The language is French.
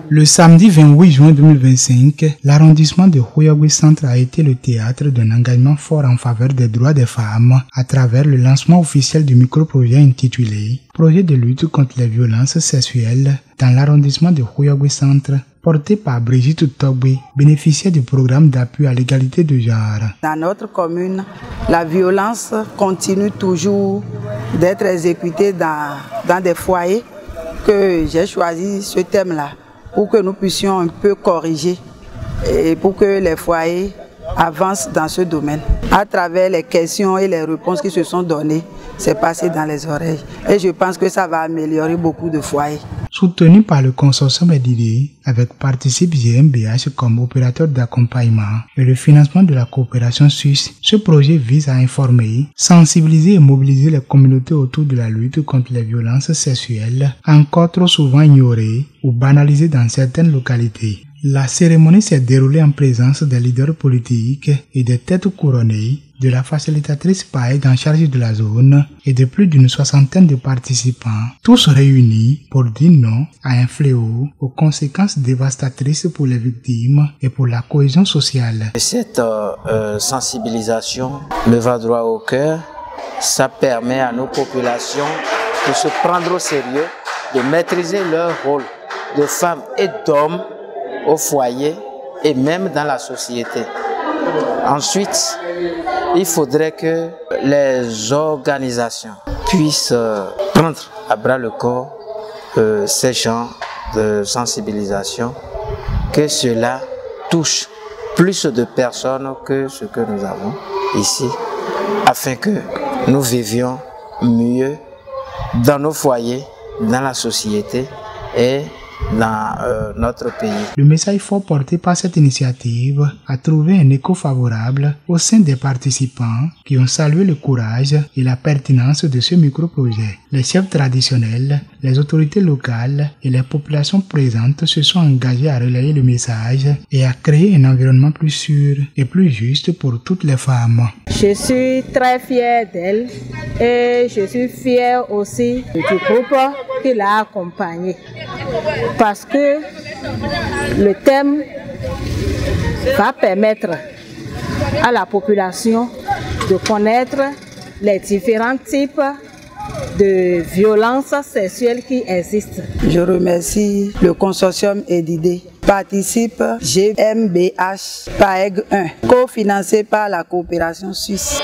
Le samedi 28 juin 2025, l'arrondissement de Khoyogui Centre a été le théâtre d'un engagement fort en faveur des droits des femmes à travers le lancement officiel du micro-projet intitulé « Projet de lutte contre les violences sexuelles dans l'arrondissement de Khoyogui Centre » porté par Brigitte Togbe, bénéficiaire du programme d'appui à l'égalité de genre. Dans notre commune, la violence continue toujours d'être exécutée dans des foyers que j'ai choisi ce thème-là pour que nous puissions un peu corriger et pour que les foyers avancent dans ce domaine. À travers les questions et les réponses qui se sont données, c'est passé dans les oreilles. Et je pense que ça va améliorer beaucoup de foyers. Soutenu par le consortium d'idées, avec Participe GmbH comme opérateur d'accompagnement et le financement de la coopération suisse, ce projet vise à informer, sensibiliser et mobiliser les communautés autour de la lutte contre les violences sexuelles, encore trop souvent ignorées ou banalisées dans certaines localités. La cérémonie s'est déroulée en présence des leaders politiques et des têtes couronnées, de la facilitatrice PAEG en charge de la zone et de plus d'une soixantaine de participants, tous réunis pour dire non à un fléau aux conséquences dévastatrices pour les victimes et pour la cohésion sociale. Cette sensibilisation me va droit au cœur. Ça permet à nos populations de se prendre au sérieux, de maîtriser leur rôle de femmes et d'hommes au foyer et même dans la société. Ensuite, il faudrait que les organisations puissent prendre à bras le corps ces gens de sensibilisation, que cela touche plus de personnes que ce que nous avons ici, afin que nous vivions mieux dans nos foyers, dans la société et dans notre pays. Le message fort porté par cette initiative a trouvé un écho favorable au sein des participants qui ont salué le courage et la pertinence de ce micro-projet. Les chefs traditionnels, les autorités locales et les populations présentes se sont engagés à relayer le message et à créer un environnement plus sûr et plus juste pour toutes les femmes. Je suis très fière d'elle et je suis fière aussi du groupe qui l'a accompagnée. Parce que le thème va permettre à la population de connaître les différents types de violences sexuelles qui existent. Je remercie le consortium EDIDE, Participe GmbH PAEG 1, cofinancé par la coopération suisse.